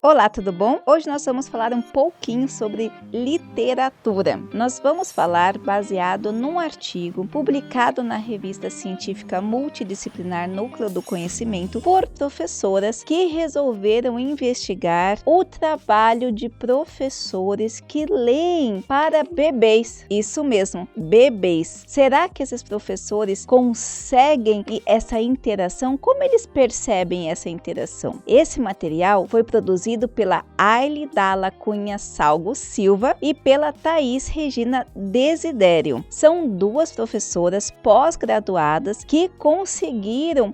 Olá, tudo bom? Hoje nós vamos falar um pouquinho sobre literatura. Nós vamos falar baseado num artigo publicado na revista científica multidisciplinar Núcleo do Conhecimento por professoras que resolveram investigar o trabalho de professores que leem para bebês. Isso mesmo, bebês. Será que esses professores conseguem essa interação? Como eles percebem essa interação? Esse material foi produzido pela Aile Dalla Cunha Salgo Silva e pela Thaís Regina Desidério. São duas professoras pós-graduadas que conseguiram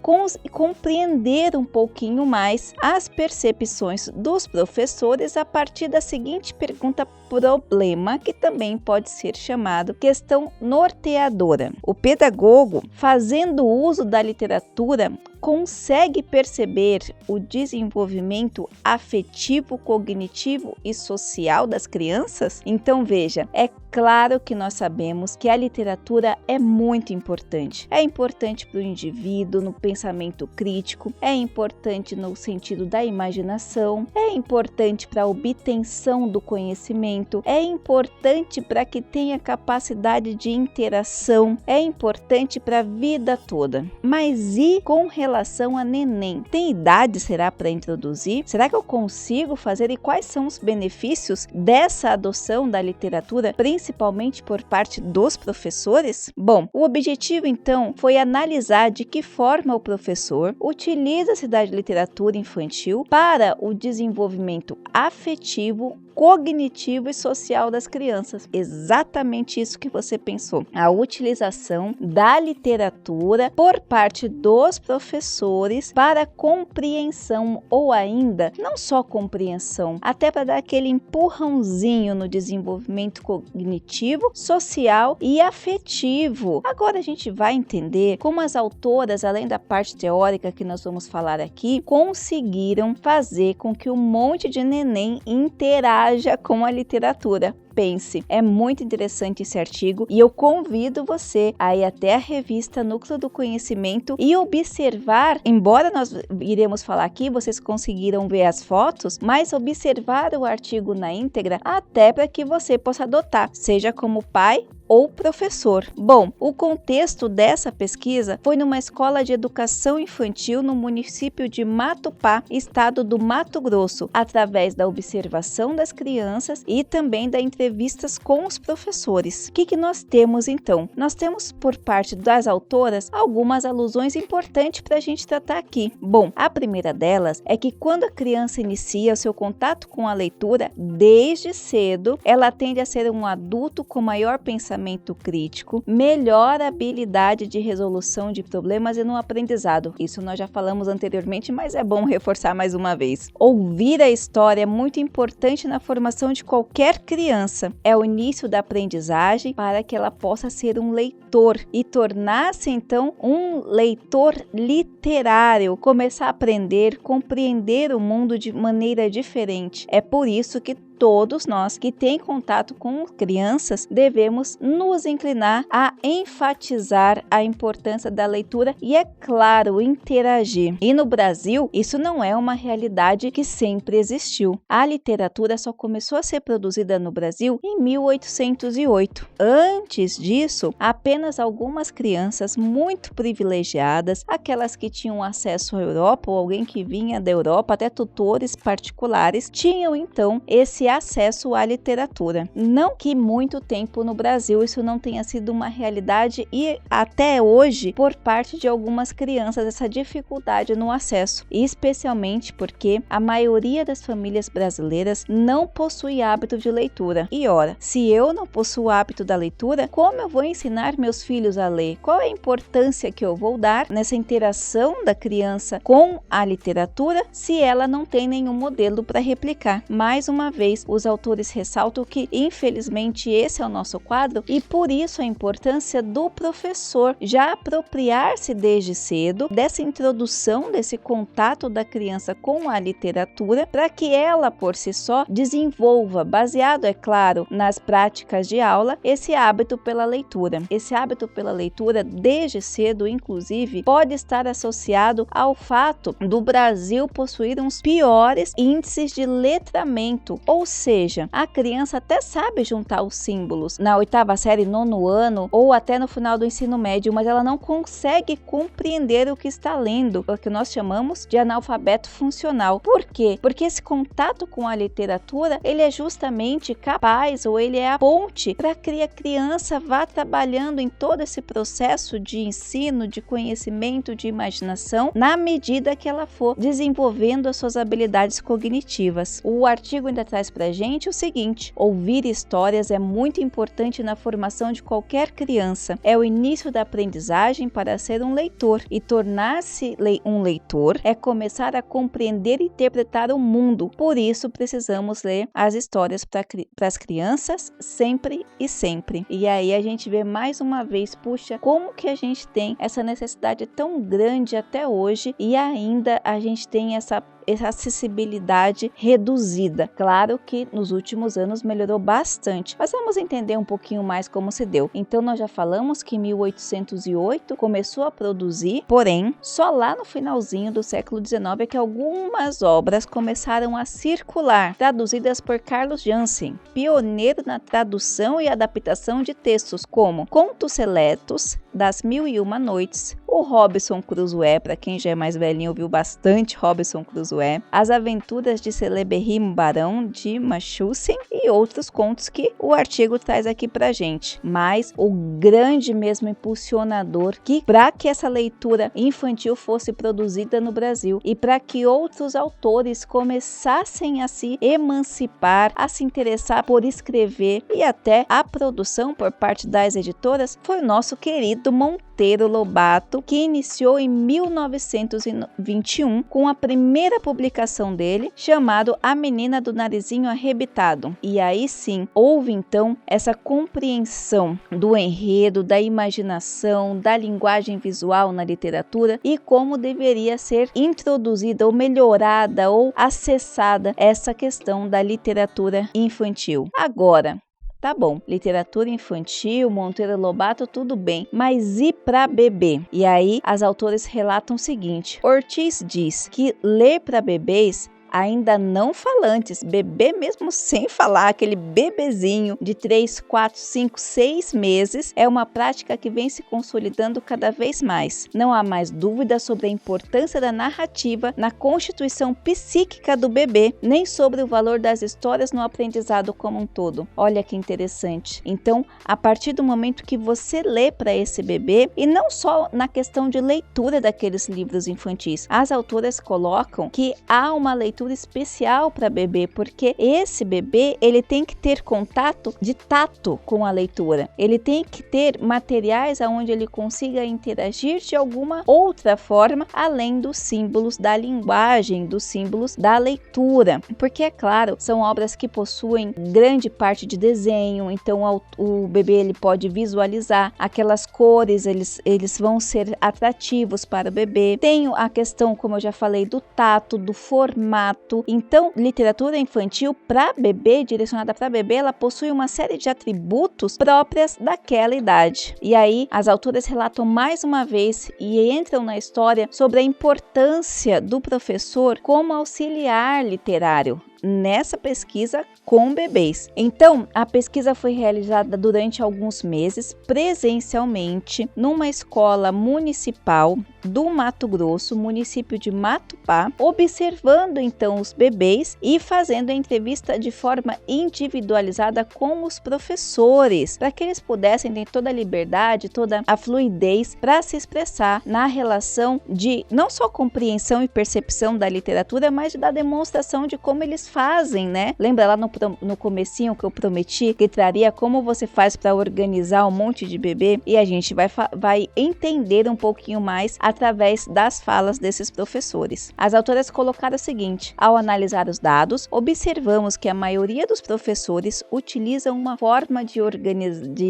compreender um pouquinho mais as percepções dos professores a partir da seguinte pergunta-problema, que também pode ser chamado questão norteadora. O pedagogo, fazendo uso da literatura, consegue perceber o desenvolvimento afetivo, cognitivo e social das crianças? Então veja, é claro que nós sabemos que a literatura é muito importante. É importante para o indivíduo no pensamento crítico, é importante no sentido da imaginação, é importante para a obtenção do conhecimento, é importante para que tenha capacidade de interação, é importante para a vida toda. Mas e com relação a neném? Tem idade, será, para introduzir? Será que eu consigo fazer? E quais são os benefícios dessa adoção da literatura, principalmente por parte dos professores? Bom, o objetivo então foi analisar de que forma o professor utiliza-se da literatura infantil para o desenvolvimento afetivo, cognitivo e social das crianças. Exatamente isso que você pensou. A utilização da literatura por parte dos professores para compreensão, ou ainda não só compreensão, até para dar aquele empurrãozinho no desenvolvimento cognitivo, social e afetivo. Agora a gente vai entender como as autoras, além da parte teórica que nós vamos falar aqui, conseguiram fazer com que um monte de neném interaja com a literatura. Pense, é muito interessante esse artigo e eu convido você a ir até a revista Núcleo do Conhecimento e observar, embora nós iremos falar aqui, vocês conseguiram ver as fotos, mas observar o artigo na íntegra até para que você possa adotar, seja como pai ou professor. Bom, o contexto dessa pesquisa foi numa escola de educação infantil no município de Matupá, estado do Mato Grosso, através da observação das crianças e também da entrevistas com os professores. O que nós temos então? Nós temos por parte das autoras algumas alusões importantes para a gente tratar aqui. Bom, a primeira delas é que quando a criança inicia o seu contato com a leitura, desde cedo, ela tende a ser um adulto com maior pensamento crítico, melhor habilidade de resolução de problemas e no aprendizado. Isso nós já falamos anteriormente, mas é bom reforçar mais uma vez. Ouvir a história é muito importante na formação de qualquer criança. É o início da aprendizagem para que ela possa ser um leitor e tornar-se então um leitor literário, começar a aprender, compreender o mundo de maneira diferente. É por isso que todos nós que têm contato com crianças devemos nos inclinar a enfatizar a importância da leitura e, é claro, interagir. E no Brasil, isso não é uma realidade que sempre existiu. A literatura só começou a ser produzida no Brasil em 1808. Antes disso, apenas algumas crianças muito privilegiadas, aquelas que tinham acesso à Europa ou alguém que vinha da Europa, até tutores particulares, tinham então esse acesso à literatura. Não que muito tempo no Brasil isso não tenha sido uma realidade e até hoje por parte de algumas crianças essa dificuldade no acesso, especialmente porque a maioria das famílias brasileiras não possui hábito de leitura. E ora, se eu não possuo o hábito da leitura, como eu vou ensinar meus filhos a ler? Qual é a importância que eu vou dar nessa interação da criança com a literatura se ela não tem nenhum modelo para replicar? Mais uma vez, vez os autores ressaltam que, infelizmente, esse é o nosso quadro e por isso a importância do professor já apropriar-se desde cedo dessa introdução, desse contato da criança com a literatura, para que ela por si só desenvolva, baseado, é claro, nas práticas de aula, esse hábito pela leitura. Esse hábito pela leitura desde cedo, inclusive, pode estar associado ao fato do Brasil possuir uns piores índices de letramento, ou seja, a criança até sabe juntar os símbolos na 8ª série, 9º ano ou até no final do ensino médio, mas ela não consegue compreender o que está lendo, o que nós chamamos de analfabeto funcional. Por quê? Porque esse contato com a literatura, ele é justamente capaz, ou ele é a ponte para que a criança vá trabalhando em todo esse processo de ensino, de conhecimento, de imaginação, na medida que ela for desenvolvendo as suas habilidades cognitivas. O artigo ainda traz para a gente o seguinte: ouvir histórias é muito importante na formação de qualquer criança. É o início da aprendizagem para ser um leitor, e tornar-se um leitor é começar a compreender e interpretar o mundo. Por isso precisamos ler as histórias para as crianças sempre e sempre. E aí a gente vê mais uma vez, puxa, como que a gente tem essa necessidade tão grande até hoje e ainda a gente tem essa acessibilidade reduzida. Claro que nos últimos anos melhorou bastante, mas vamos entender um pouquinho mais como se deu. Então nós já falamos que em 1808 começou a produzir, porém só lá no finalzinho do século XIX é que algumas obras começaram a circular, traduzidas por Carlos Jansen, pioneiro na tradução e adaptação de textos como Contos Seletos, Das Mil e Uma Noites, o Robinson Crusoe, para quem já é mais velhinho ouviu bastante Robinson Crusoe, As Aventuras de Celeberrimo Barão de Munchausen e outros contos que o artigo traz aqui pra gente. Mas o grande mesmo impulsionador para que essa leitura infantil fosse produzida no Brasil e para que outros autores começassem a se emancipar, a se interessar por escrever e até a produção por parte das editoras, foi o nosso querido Monteiro Lobato, que iniciou em 1921 com a primeira publicação dele, chamado A Menina do Narizinho Arrebitado. E aí sim, houve então essa compreensão do enredo, da imaginação, da linguagem visual na literatura e como deveria ser introduzida ou melhorada ou acessada essa questão da literatura infantil. Agora, tá bom, literatura infantil, Monteiro Lobato, tudo bem, mas e para bebê? E aí as autoras relatam o seguinte: Ortiz diz que ler para bebês ainda não falantes, bebê mesmo sem falar, aquele bebezinho de 3, 4, 5, 6 meses, é uma prática que vem se consolidando cada vez mais. Não há mais dúvida sobre a importância da narrativa na constituição psíquica do bebê, nem sobre o valor das histórias no aprendizado como um todo. Olha que interessante. Então, a partir do momento que você lê para esse bebê, e não só na questão de leitura daqueles livros infantis, as autoras colocam que há uma leitura especial para bebê, porque esse bebê ele tem que ter contato de tato com a leitura, ele tem que ter materiais onde ele consiga interagir de alguma outra forma além dos símbolos da linguagem, dos símbolos da leitura, porque é claro, são obras que possuem grande parte de desenho, então o bebê ele pode visualizar aquelas cores, eles vão ser atrativos para o bebê. Tem a questão, como eu já falei, do tato, do formato. Então, literatura infantil para bebê, direcionada para bebê, ela possui uma série de atributos próprias daquela idade. E aí, as autoras relatam mais uma vez e entram na história sobre a importância do professor como auxiliar literário nessa pesquisa com bebês. Então, a pesquisa foi realizada durante alguns meses presencialmente numa escola municipal do Mato Grosso, município de Matupá, observando então os bebês e fazendo a entrevista de forma individualizada com os professores, para que eles pudessem ter toda a liberdade, toda a fluidez para se expressar na relação de não só compreensão e percepção da literatura, mas da demonstração de como eles fazem, né? Lembra lá no comecinho que eu prometi que traria como você faz para organizar um monte de bebê? E a gente vai entender um pouquinho mais através das falas desses professores. As autoras colocaram o seguinte: ao analisar os dados, observamos que a maioria dos professores utilizam uma forma de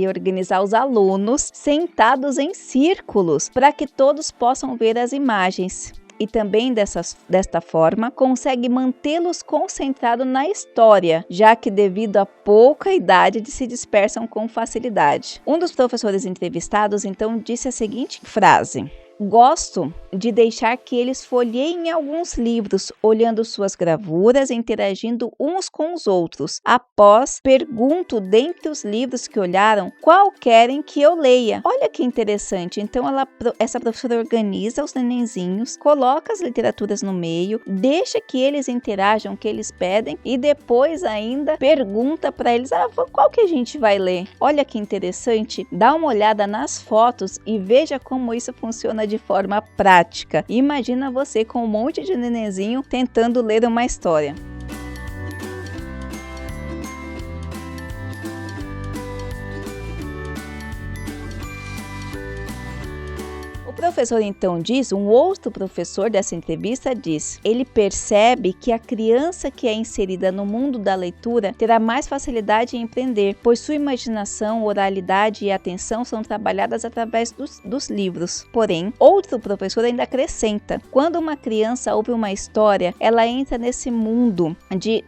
organizar os alunos sentados em círculos para que todos possam ver as imagens. E também desta forma consegue mantê-los concentrados na história, já que devido à pouca idade se dispersam com facilidade. Um dos professores entrevistados então disse a seguinte frase: gosto de deixar que eles folheiem alguns livros, olhando suas gravuras e interagindo uns com os outros. Após, pergunto dentre os livros que olharam, qual querem que eu leia. Olha que interessante. Então, essa professora organiza os nenenzinhos, coloca as literaturas no meio, deixa que eles interajam, o que eles pedem, e depois ainda pergunta para eles, qual que a gente vai ler? Olha que interessante. Dá uma olhada nas fotos e veja como isso funciona de forma prática. Imagina você com um monte de nenenzinho tentando ler uma história. O professor então diz, um outro professor dessa entrevista diz, ele percebe que a criança que é inserida no mundo da leitura terá mais facilidade em empreender, pois sua imaginação, oralidade e atenção são trabalhadas através dos livros. Porém, outro professor ainda acrescenta, quando uma criança ouve uma história, ela entra nesse mundo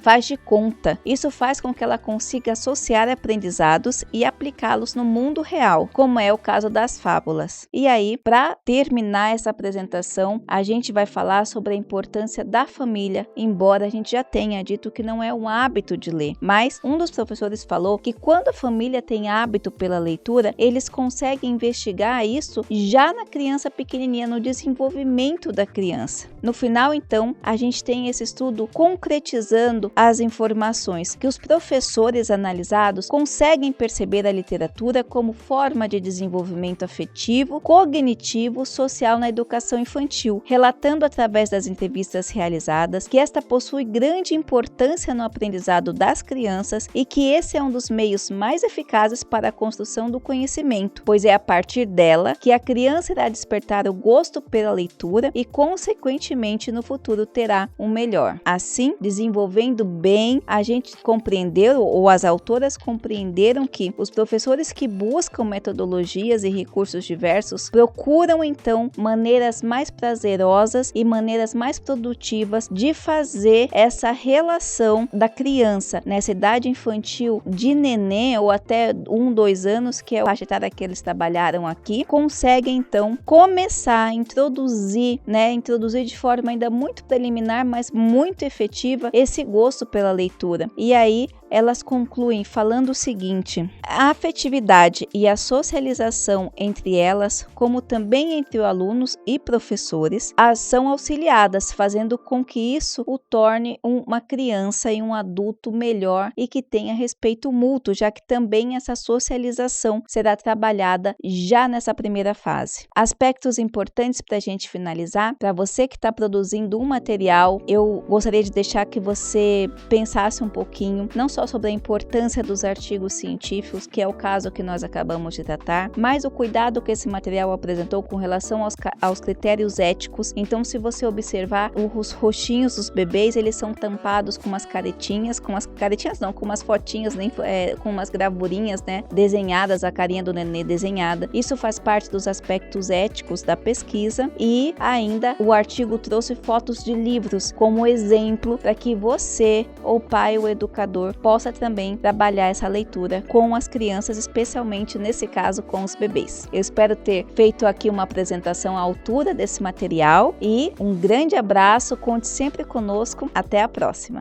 faz de conta. Isso faz com que ela consiga associar aprendizados e aplicá-los no mundo real, como é o caso das fábulas. E aí, para terminar essa apresentação, a gente vai falar sobre a importância da família, embora a gente já tenha dito que não é um hábito de ler. Mas um dos professores falou que quando a família tem hábito pela leitura, eles conseguem investigar isso já na criança pequenininha, no desenvolvimento da criança. No final, então, a gente tem esse estudo concretizando as informações que os professores analisados conseguem perceber a literatura como forma de desenvolvimento afetivo, cognitivo, social na educação infantil, relatando através das entrevistas realizadas que esta possui grande importância no aprendizado das crianças e que esse é um dos meios mais eficazes para a construção do conhecimento, pois é a partir dela que a criança irá despertar o gosto pela leitura e, consequentemente, no futuro terá um melhor. Assim, desenvolvendo bem, a gente compreendeu, ou as autoras compreenderam, que os professores que buscam metodologias e recursos diversos procuram então maneiras mais prazerosas e maneiras mais produtivas de fazer essa relação da criança nessa idade infantil de neném ou até 1, 2 anos, que é a faixa etária que eles trabalharam aqui, conseguem então começar a introduzir de forma ainda muito preliminar, mas muito efetiva, esse gosto pela leitura. E aí elas concluem falando o seguinte: a afetividade e a socialização entre elas, como também entre alunos e professores, são auxiliadas, fazendo com que isso o torne uma criança e um adulto melhor e que tenha respeito mútuo, já que também essa socialização será trabalhada já nessa primeira fase. Aspectos importantes para a gente finalizar: para você que está produzindo um material, eu gostaria de deixar que você pensasse um pouquinho, não só sobre a importância dos artigos científicos, que é o caso que nós acabamos de tratar, mas o cuidado que esse material apresentou com relação aos critérios éticos. Então, se você observar, os rostinhos dos bebês, eles são tampados com umas caretinhas, com umas fotinhas, com umas gravurinhas, desenhadas, a carinha do nenê desenhada. Isso faz parte dos aspectos éticos da pesquisa. E ainda o artigo trouxe fotos de livros como exemplo para que você, ou pai ou educador, possa também trabalhar essa leitura com as crianças, especialmente nesse caso com os bebês. Eu espero ter feito aqui uma apresentação à altura desse material e um grande abraço, conte sempre conosco, até a próxima!